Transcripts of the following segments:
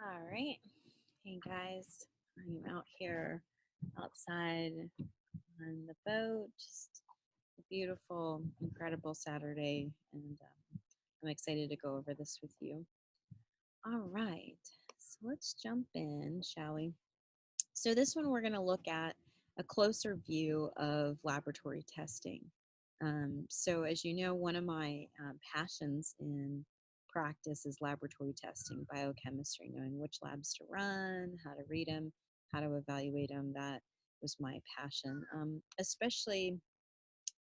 All right. Hey guys, I'm out here outside on the boat. Just a beautiful, incredible Saturday, and I'm excited to go over this with you. All right. So let's jump in, shall we? So, this one we're going to look at a closer view of laboratory testing. So, as you know, one of my passions in practice is laboratory testing, biochemistry, knowing which labs to run, how to read them, how to evaluate them. That was my passion, especially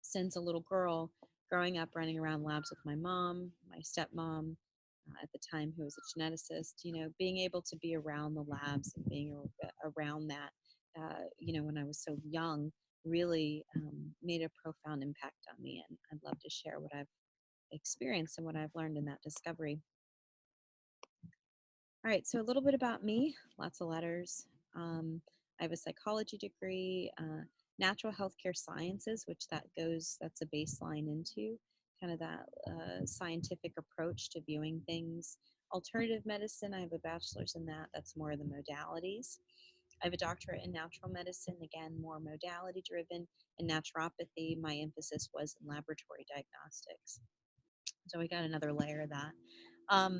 since a little girl growing up running around labs with my mom, my stepmom, at the time who was a geneticist, being able to be around the labs and being around that, when I was so young really made a profound impact on me. And I'd love to share what I've experienced and what I've learned in that discovery. All right, so a little bit about me, lots of letters. I have a psychology degree, natural healthcare sciences, which that's a baseline into kind of that scientific approach to viewing things. Alternative medicine, I have a bachelor's in that. That's more of the modalities. I have a doctorate in natural medicine, again, more modality driven. In naturopathy, my emphasis was in laboratory diagnostics. So we got another layer of that. I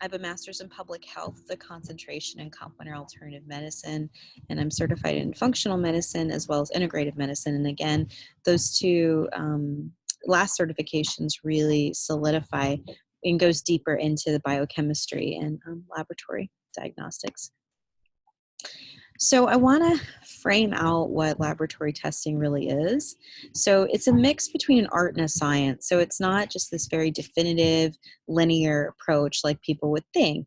have a master's in public health, the concentration in complementary alternative medicine, and I'm certified in functional medicine as well as integrative medicine. And again, those two last certifications really solidify and goes deeper into the biochemistry and laboratory diagnostics. So I want to frame out what laboratory testing really is. So it's a mix between an art and a science. So it's not just this very definitive, linear approach like people would think.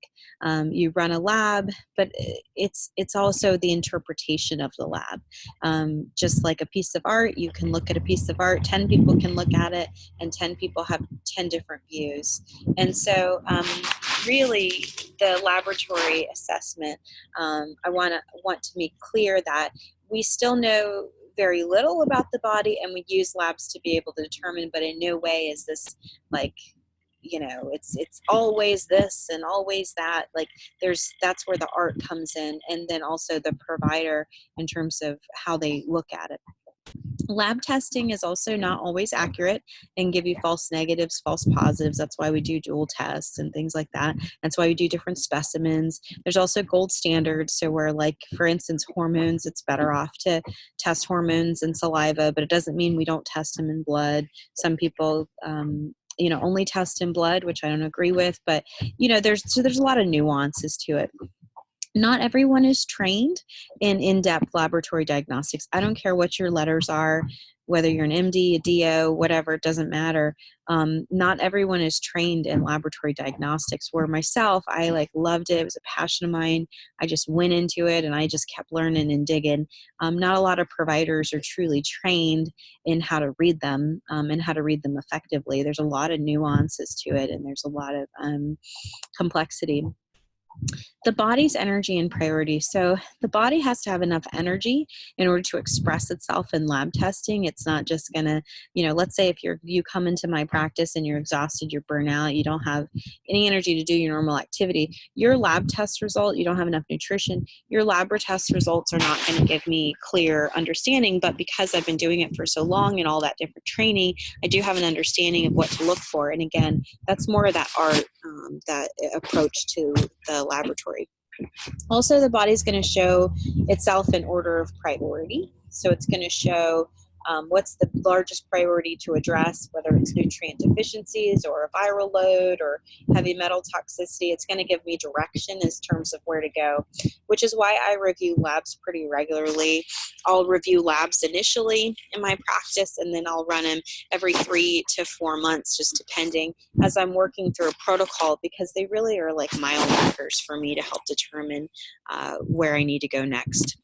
You run a lab, but it's also the interpretation of the lab. Just like a piece of art, you can look at a piece of art, 10 people can look at it, and 10 people have 10 different views. And so really the laboratory assessment, I want to make clear that we still know very little about the body, and we use labs to be able to determine, but in no way is this like, it's always this and always that. Like that's where the art comes in, and then also the provider in terms of how they look at it. Lab testing is also not always accurate and give you false negatives, false positives. That's why we do dual tests and things like that. That's why we do different specimens. There's also gold standards. So where, like, for instance, hormones, it's better off to test hormones in saliva, but it doesn't mean we don't test them in blood. Some people, only test in blood, which I don't agree with, but, there's a lot of nuances to it. Not everyone is trained in in-depth laboratory diagnostics. I don't care what your letters are, whether you're an MD, a DO, whatever, it doesn't matter. Not everyone is trained in laboratory diagnostics, where myself, I loved it. It was a passion of mine. I just went into it and I just kept learning and digging. Not a lot of providers are truly trained in how to read them and how to read them effectively. There's a lot of nuances to it, and there's a lot of complexity. The body's energy and priority. So the body has to have enough energy in order to express itself in lab testing. It's not just gonna, let's say if you come into my practice and you're exhausted, you're burnt out, you don't have any energy to do your normal activity, your lab test result, you don't have enough nutrition, your lab test results are not gonna give me clear understanding. But because I've been doing it for so long and all that different training, I do have an understanding of what to look for. And again, that's more of that art, that approach to the laboratory. Also, the body's going to show itself in order of priority. So it's going to show what's the largest priority to address, whether it's nutrient deficiencies or a viral load or heavy metal toxicity. It's going to give me direction in terms of where to go, which is why I review labs pretty regularly. I'll review labs initially in my practice, and then I'll run them every 3 to 4 months, just depending, as I'm working through a protocol, because they really are like mile markers for me to help determine where I need to go next.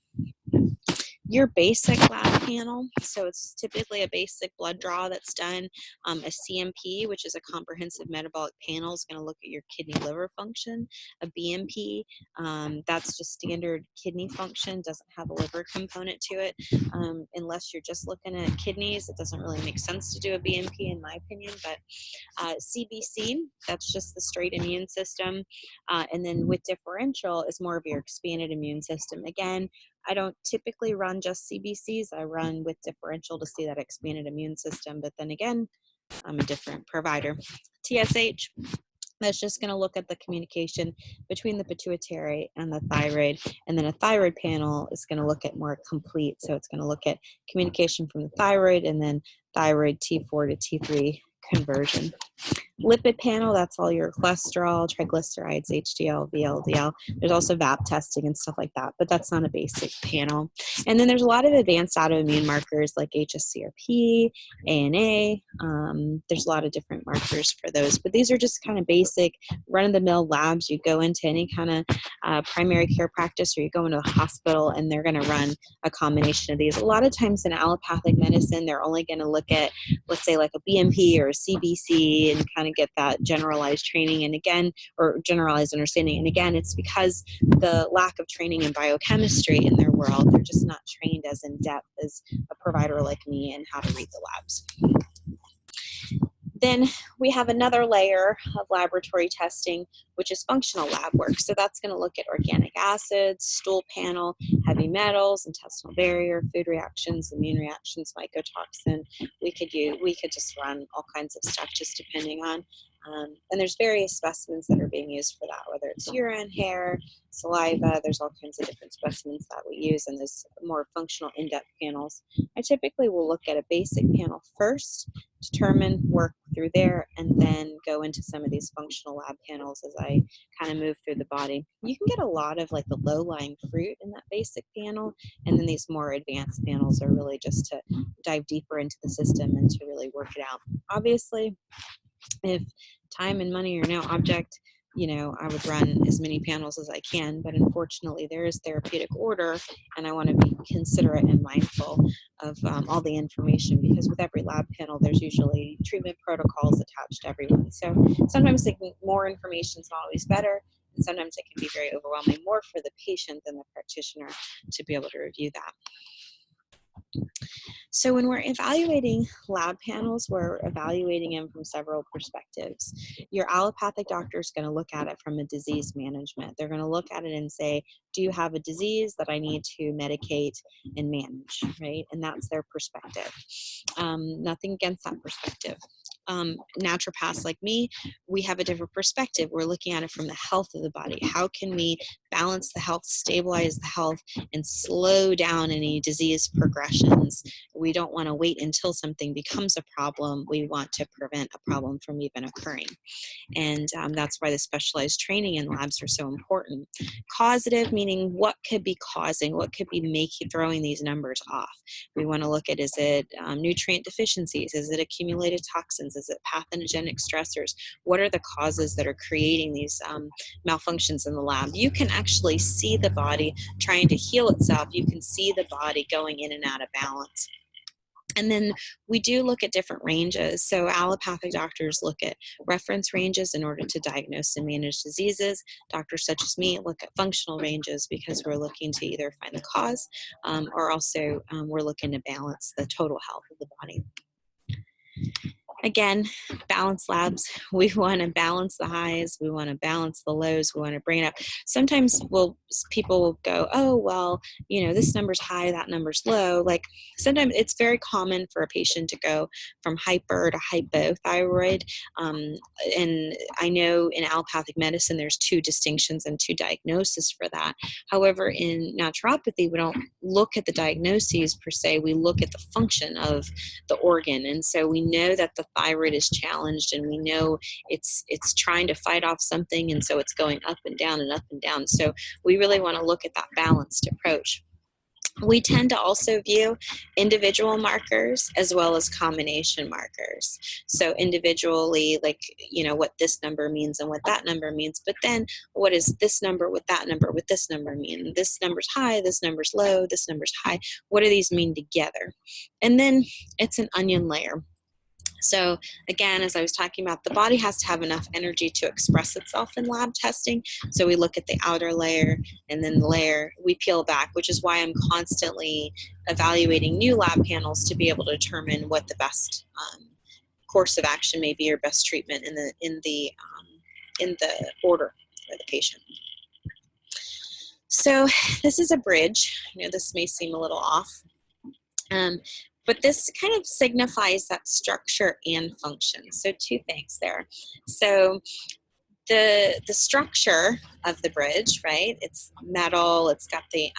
Your basic lab panel, so it's typically a basic blood draw that's done. A CMP, which is a comprehensive metabolic panel, is going to look at your kidney liver function. A BMP, that's just standard kidney function, doesn't have a liver component to it. Unless you're just looking at kidneys, it doesn't really make sense to do a BMP in my opinion, but CBC, that's just the straight immune system. And then with differential is more of your expanded immune system. Again, I don't typically run just CBCs. I run with differential to see that expanded immune system. But then again, I'm a different provider. TSH, that's just going to look at the communication between the pituitary and the thyroid. And then a thyroid panel is going to look at more complete. So it's going to look at communication from the thyroid and then thyroid T4 to T3 conversion. Lipid panel, that's all your cholesterol, triglycerides, HDL, VLDL. There's also VAP testing and stuff like that, but that's not a basic panel. And then there's a lot of advanced autoimmune markers like HSCRP, ANA. There's a lot of different markers for those, but these are just kind of basic run-of-the-mill labs. You go into any kind of primary care practice or you go into a hospital and they're going to run a combination of these. A lot of times in allopathic medicine, they're only going to look at, let's say, like a BMP or a CBC and kind of get that generalized training and again, or generalized understanding. And again, it's because the lack of training in biochemistry in their world, they're just not trained as in depth as a provider like me in how to read the labs. Then we have another layer of laboratory testing, which is functional lab work. So that's going to look at organic acids, stool panel, heavy metals, intestinal barrier, food reactions, immune reactions, mycotoxin. We could just run all kinds of stuff just depending on. And there's various specimens that are being used for that, whether it's urine, hair, saliva. There's all kinds of different specimens that we use in this more functional in-depth panels. I typically will look at a basic panel first, determine, work through there, and then go into some of these functional lab panels as I kind of move through the body. You can get a lot of like the low-lying fruit in that basic panel, and then these more advanced panels are really just to dive deeper into the system and to really work it out. Obviously, if time and money are no object, I would run as many panels as I can, but unfortunately there is therapeutic order and I want to be considerate and mindful of all the information because with every lab panel there's usually treatment protocols attached to everyone. So sometimes more information is not always better and sometimes it can be very overwhelming, more for the patient than the practitioner to be able to review that. So when we're evaluating lab panels, we're evaluating them from several perspectives. Your allopathic doctor is going to look at it from a disease management. They're going to look at it and say, do you have a disease that I need to medicate and manage, right? And that's their perspective. Nothing against that perspective. Naturopaths like me, we have a different perspective. We're looking at it from the health of the body. How can we balance the health, stabilize the health, and slow down any disease progressions? We don't want to wait until something becomes a problem. We want to prevent a problem from even occurring. And that's why the specialized training in labs are so important. Causative, meaning what could be causing, what could be throwing these numbers off. We want to look at, is it nutrient deficiencies? Is it accumulated toxins? Is it pathogenic stressors? What are the causes that are creating these malfunctions in the lab? You can actually see the body trying to heal itself. You can see the body going in and out of balance. And then we do look at different ranges. So allopathic doctors look at reference ranges in order to diagnose and manage diseases. Doctors such as me look at functional ranges because we're looking to either find the cause or also we're looking to balance the total health of the body. Again, balance labs, we want to balance the highs, we want to balance the lows, we want to bring it up. Sometimes people will go, oh, well, this number's high, that number's low. Like sometimes it's very common for a patient to go from hyper to hypothyroid. And I know in allopathic medicine, there's two distinctions and two diagnoses for that. However, in naturopathy, we don't look at the diagnoses per se, we look at the function of the organ. And so we know that the thyroid is challenged and we know it's trying to fight off something, and so it's going up and down and up and down. So we really want to look at that balanced approach. We tend to also view individual markers as well as combination markers. So individually, like, you know, what this number means and what that number means, but then what is this number with that number with this number mean? This number's high, this number's low, this number's high. What do these mean together? And then it's an onion layer. So again, as I was talking about, the body has to have enough energy to express itself in lab testing. So we look at the outer layer and then the layer we peel back, which is why I'm constantly evaluating new lab panels to be able to determine what the best course of action may be or best treatment in the order for the patient. So this is a bridge. You know, this may seem a little off. But this kind of signifies that structure and function. So two things there. So the structure of the bridge, right? It's metal. It's got the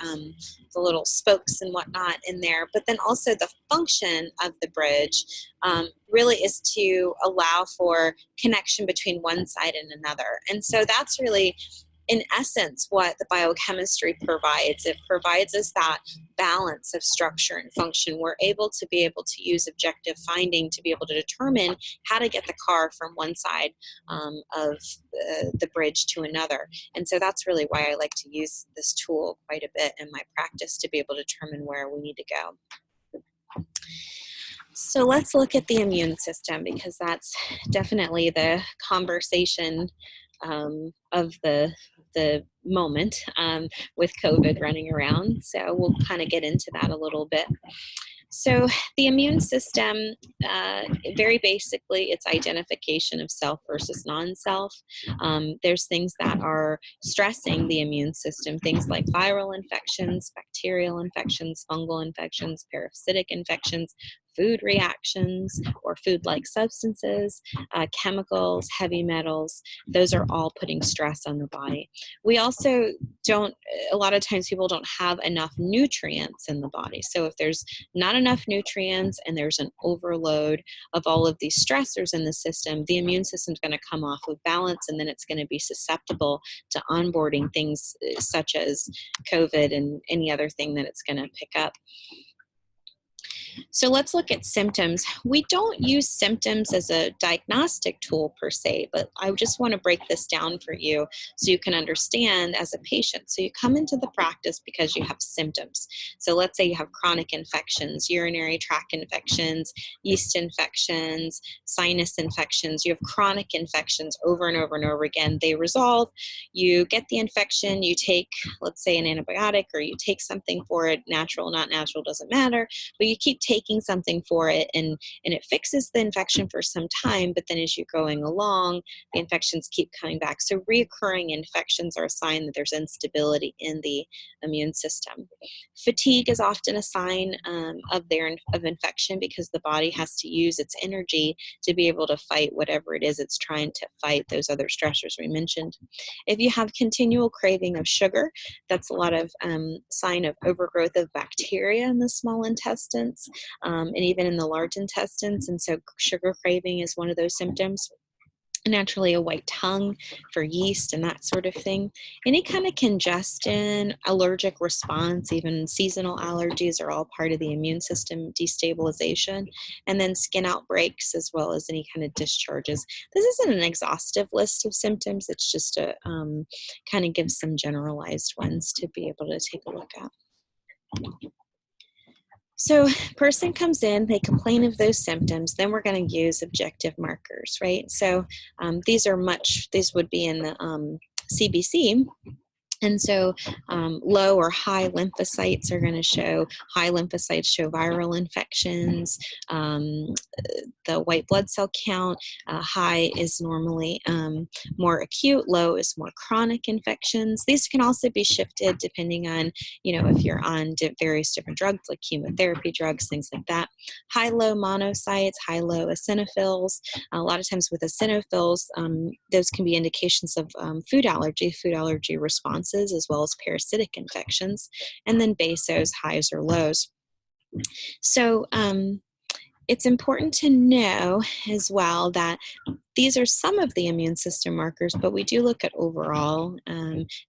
little spokes and whatnot in there. But then also the function of the bridge really is to allow for connection between one side and another. And so that's really, in essence, what the biochemistry provides. It provides us that balance of structure and function. We're able to use objective finding to be able to determine how to get the car from one side of the bridge to another. And so that's really why I like to use this tool quite a bit in my practice to be able to determine where we need to go. So let's look at the immune system, because that's definitely the conversation of the moment with COVID running around. So we'll kind of get into that a little bit. So the immune system, very basically, it's identification of self versus non-self. There's things that are stressing the immune system, things like viral infections, bacterial infections, fungal infections, parasitic infections, food reactions or food-like substances, chemicals, heavy metals. Those are all putting stress on the body. We also a lot of times people don't have enough nutrients in the body. So if there's not enough nutrients and there's an overload of all of these stressors in the system, the immune system's going to come off of balance, and then it's going to be susceptible to onboarding things such as COVID and any other thing that it's going to pick up. So let's look at symptoms. We don't use symptoms as a diagnostic tool per se, but I just want to break this down for you so you can understand as a patient. So you come into the practice because you have symptoms. So let's say you have chronic infections, urinary tract infections, yeast infections, sinus infections. You have chronic infections over and over and over again. They resolve. You get the infection, you take, let's say, an antibiotic, or you take something for it, natural, not natural, doesn't matter, but you keep taking something for it, and it fixes the infection for some time, but then as you're going along, the infections keep coming back. So reoccurring infections are a sign that there's instability in the immune system. Fatigue is often a sign of infection, because the body has to use its energy to be able to fight whatever it is it's trying to fight, those other stressors we mentioned. If you have continual craving of sugar, that's a lot of sign of overgrowth of bacteria in the small intestines. And even in the large intestines. And so sugar craving is one of those symptoms. Naturally, a white tongue for yeast and that sort of thing. Any kind of congestion, allergic response, even seasonal allergies are all part of the immune system destabilization. And then skin outbreaks, as well as any kind of discharges. This isn't an exhaustive list of symptoms. It's just a kind of gives some generalized ones to be able to take a look at. So person comes in, they complain of those symptoms, then we're going to use objective markers, right? So these would be in the CBC. And so low or high lymphocytes are going to show, high lymphocytes show viral infections. The white blood cell count, high is normally more acute, low is more chronic infections. These can also be shifted depending on, if you're on various different drugs like chemotherapy drugs, things like that. High-low monocytes, high-low eosinophils. A lot of times with eosinophils, those can be indications of food allergy responses, as well as parasitic infections. And then basos, highs or lows. So It's important to know as well that these are some of the immune system markers, but we do look at overall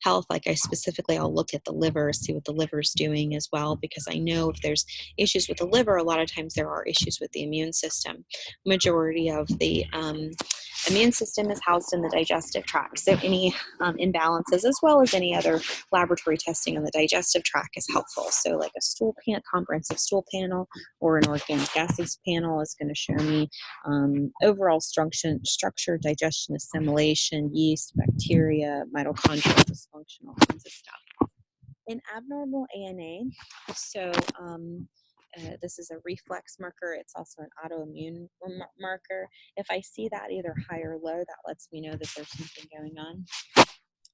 health. Like I'll look at the liver, see what the liver's doing as well, because I know if there's issues with the liver, a lot of times there are issues with the immune system. Majority of the immune system is housed in the digestive tract, so any imbalances, as well as any other laboratory testing on the digestive tract, is helpful. So like a comprehensive stool panel or an organic acids panel is going to show me overall structure, digestion, assimilation, yeast, bacteria, mitochondrial dysfunction, all kinds of stuff. In abnormal ANA, so this is a reflex marker. It's also an autoimmune marker. If I see that either high or low, that lets me know that there's something going on.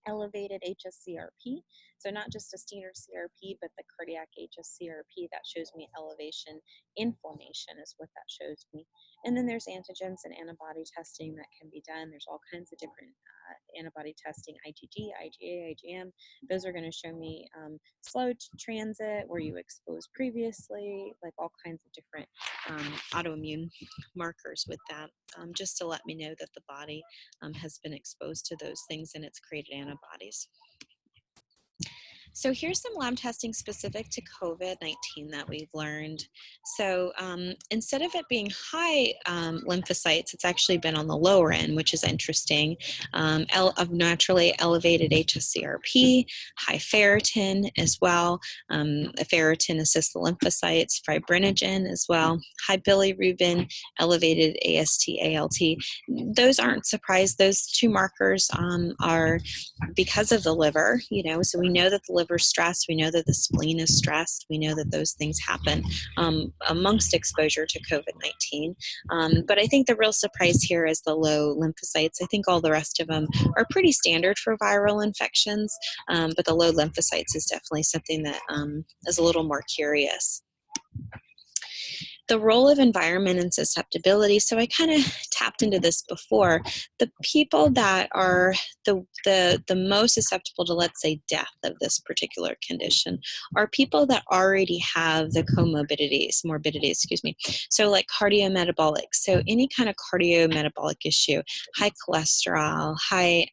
Elevated HSCRP, so not just a standard CRP, but the cardiac HSCRP, that shows me elevation. Inflammation is what that shows me. And then there's antigens and antibody testing that can be done. There's all kinds of different antibody testing, IgG, IgA, IgM. Those are going to show me slow transit, were you exposed previously, like all kinds of different autoimmune markers with that, just to let me know that the body has been exposed to those things and it's created antibodies. So here's some lab testing specific to COVID-19 that we've learned. So instead of it being high lymphocytes, it's actually been on the lower end, which is interesting. Of naturally elevated HSCRP, high ferritin as well. Ferritin assists the lymphocytes, fibrinogen as well. High bilirubin, elevated AST, ALT. Those aren't surprised. Those two markers are because of the liver, so we know that the liver is stressed, we know that the spleen is stressed, we know that those things happen amongst exposure to COVID-19. But I think the real surprise here is the low lymphocytes. I think all the rest of them are pretty standard for viral infections, but the low lymphocytes is definitely something that is a little more curious. The role of environment and susceptibility. So I kind of tapped into this before. The people that are the most susceptible to, let's say, death of this particular condition are people that already have the morbidities, So like cardiometabolic. So any kind of cardiometabolic issue, high cholesterol, high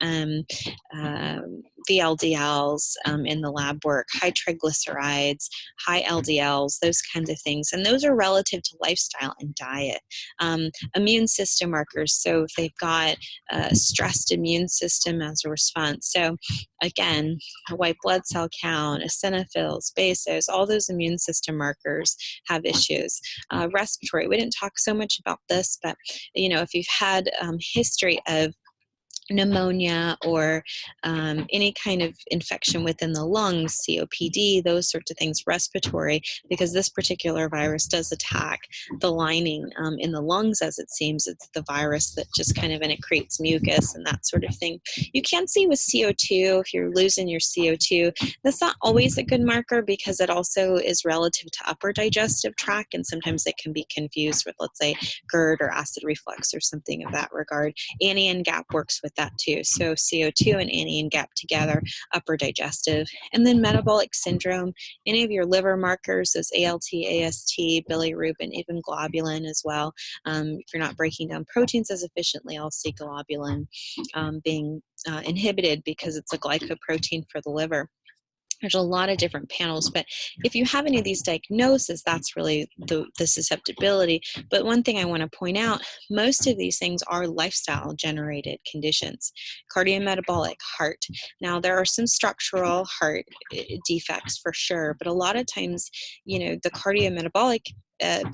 VLDLs in the lab work, high triglycerides, high LDLs, those kinds of things. And those are relative to lifestyle and diet. Immune system markers, so if they've got a stressed immune system as a response. So again, a white blood cell count, eosinophils, basos, all those immune system markers have issues. Respiratory, we didn't talk so much about this, but if you've had history of pneumonia or any kind of infection within the lungs, COPD, those sorts of things, respiratory, because this particular virus does attack the lining in the lungs, as it seems. It's the virus that just and it creates mucus and that sort of thing. You can see with CO2, if you're losing your CO2, that's not always a good marker because it also is relative to upper digestive tract, and sometimes it can be confused with, let's say, GERD or acid reflux or something of that regard. Anion gap works with that too. So CO2 and anion gap together, upper digestive. And then metabolic syndrome, any of your liver markers, those ALT, AST, bilirubin, even globulin as well. If you're not breaking down proteins as efficiently, I'll see globulin being inhibited because it's a glycoprotein for the liver. There's a lot of different panels, but if you have any of these diagnoses, that's really the susceptibility. But one thing I want to point out, most of these things are lifestyle generated conditions. Cardiometabolic, heart. Now there are some structural heart defects for sure, but a lot of times, the cardiometabolic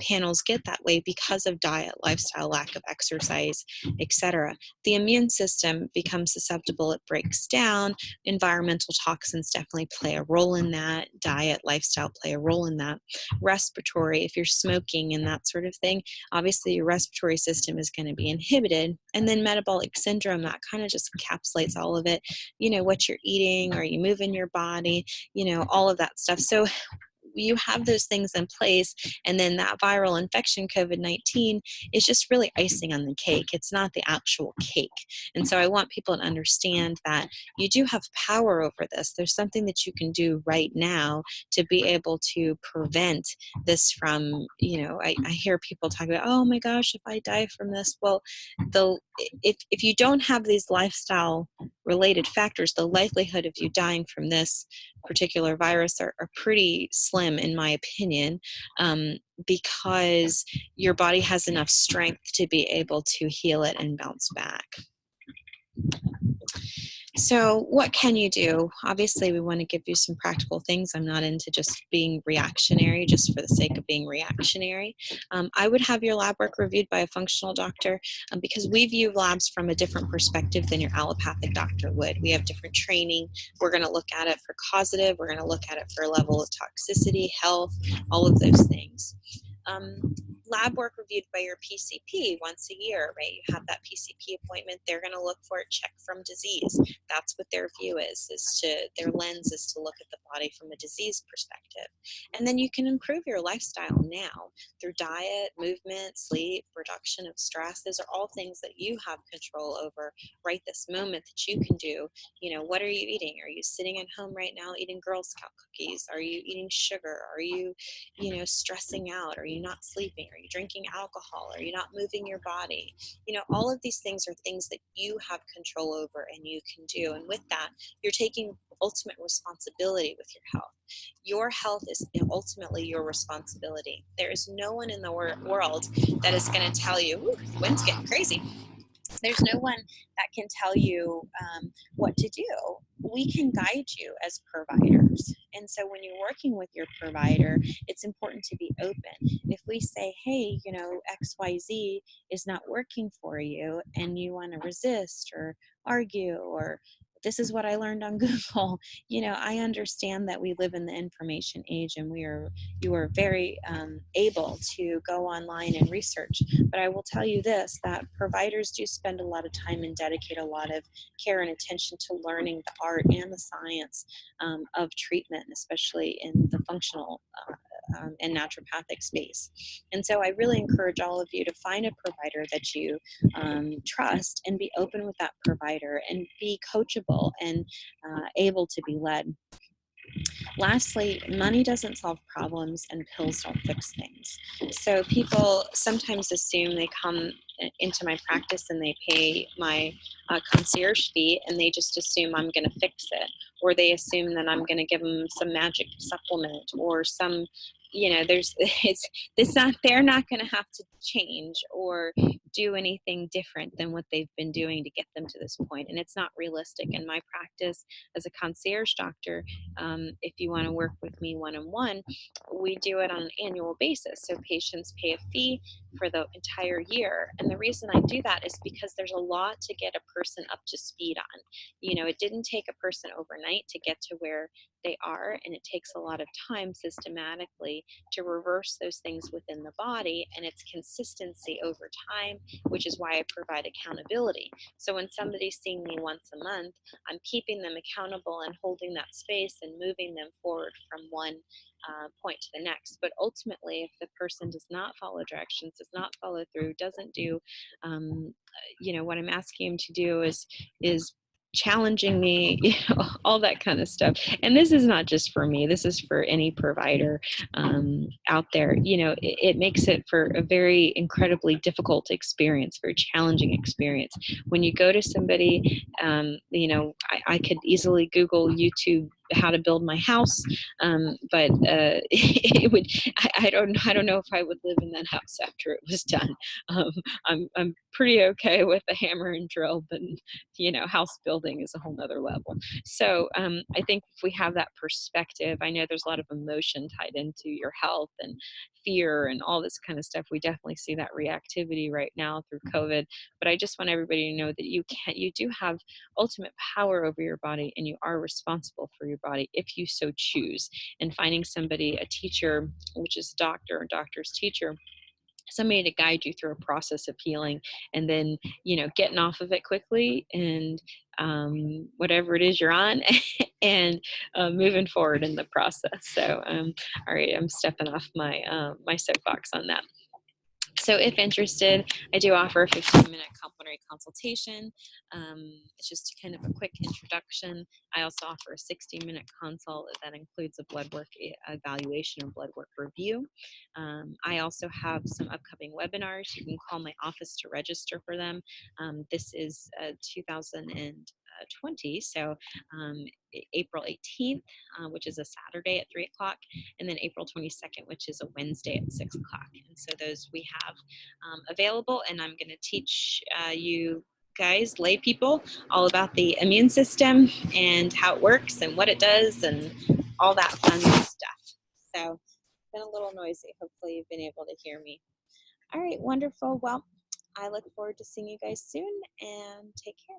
panels get that way because of diet, lifestyle, lack of exercise, etc. The immune system becomes susceptible, it breaks down. Environmental toxins definitely play a role in that. Diet, lifestyle play a role in that. Respiratory, if you're smoking and that sort of thing, obviously your respiratory system is going to be inhibited. And then metabolic syndrome, that kind of just encapsulates all of it. What you're eating, are you moving your body, all of that stuff. So you have those things in place, and then that viral infection, COVID-19, is just really icing on the cake. It's not the actual cake. And so I want people to understand that you do have power over this. There's something that you can do right now to be able to prevent this from, I hear people talk about, oh my gosh, if I die from this. Well, if you don't have these lifestyle related factors, the likelihood of you dying from this particular virus are pretty slim, in my opinion, because your body has enough strength to be able to heal it and bounce back. So what can you do? Obviously, we want to give you some practical things. I'm not into just being reactionary just for the sake of being reactionary. I would have your lab work reviewed by a functional doctor, because we view labs from a different perspective than your allopathic doctor would. We have different training. We're going to look at it for causative. We're going to look at it for level of toxicity, health, all of those things. Lab work reviewed by your PCP once a year, right? You have that PCP appointment. They're going to look for a check from disease. That's what their view is their lens is to look at the body from a disease perspective. And then you can improve your lifestyle now through diet, movement, sleep, reduction of stress. Those are all things that you have control over right this moment that you can do. What are you eating? Are you sitting at home right now eating Girl Scout cookies? Are you eating sugar? Are you, stressing out? Are you not sleeping? Are you drinking alcohol? Are you not moving your body? All of these things are things that you have control over and you can do. And with that, you're taking ultimate responsibility with your health. Your health is ultimately your responsibility. There is no one in the world that is going to tell you, the wind's getting crazy. There's no one that can tell you what to do. We can guide you as providers. And so when you're working with your provider, it's important to be open. If we say, hey, XYZ is not working for you, and you want to resist or argue, or this is what I learned on Google. I understand that we live in the information age, and you are very able to go online and research. But I will tell you this, that providers do spend a lot of time and dedicate a lot of care and attention to learning the art and the science of treatment, especially in the functional and naturopathic space. And so I really encourage all of you to find a provider that you trust, and be open with that provider, and be coachable and able to be led. Lastly, money doesn't solve problems and pills don't fix things. So people sometimes assume, they come into my practice and they pay my concierge fee, and they just assume I'm going to fix it, or they assume that I'm going to give them some magic supplement or some, they're not going to have to change or do anything different than what they've been doing to get them to this point. And it's not realistic. In my practice as a concierge doctor, if you want to work with me one-on-one, we do it on an annual basis. So patients pay a fee for the entire year. And the reason I do that is because there's a lot to get a person up to speed on. It didn't take a person overnight to get to where they are, and it takes a lot of time systematically to reverse those things within the body, and it's consistency over time, which is why I provide accountability. So when somebody's seeing me once a month, I'm keeping them accountable and holding that space and moving them forward from one point to the next. But ultimately, if the person does not follow directions, does not follow through, doesn't do, what I'm asking him to do is challenging me, all that kind of stuff. And this is not just for me, this is for any provider out there. It makes it for a very incredibly difficult experience, very challenging experience. When you go to somebody, I could easily Google YouTube how to build my house, but it would, I don't know if I would live in that house after it was done. I'm pretty okay with a hammer and drill, but house building is a whole nother level. So I think if we have that perspective, I know there's a lot of emotion tied into your health and fear and all this kind of stuff. We definitely see that reactivity right now through COVID, but I just want everybody to know that you do have ultimate power over your body, and you are responsible for your body if you so choose. And finding somebody, a teacher, which is a doctor, a doctor's teacher, somebody to guide you through a process of healing, and then getting off of it quickly, and whatever it is you're on, and moving forward in the process. So, all right, I'm stepping off my my soapbox on that. So if interested, I do offer a 15-minute complimentary consultation. It's just kind of a quick introduction. I also offer a 60-minute consult that includes a blood work evaluation or blood work review. I also have some upcoming webinars. You can call my office to register for them. This is 2020, so April 18th, which is a Saturday at 3 o'clock, and then April 22nd, which is a Wednesday at 6 o'clock. And so those we have available, and I'm going to teach you guys, lay people, all about the immune system and how it works and what it does and all that fun stuff. So it's been a little noisy. Hopefully you've been able to hear me. All right, wonderful. Well, I look forward to seeing you guys soon, and take care.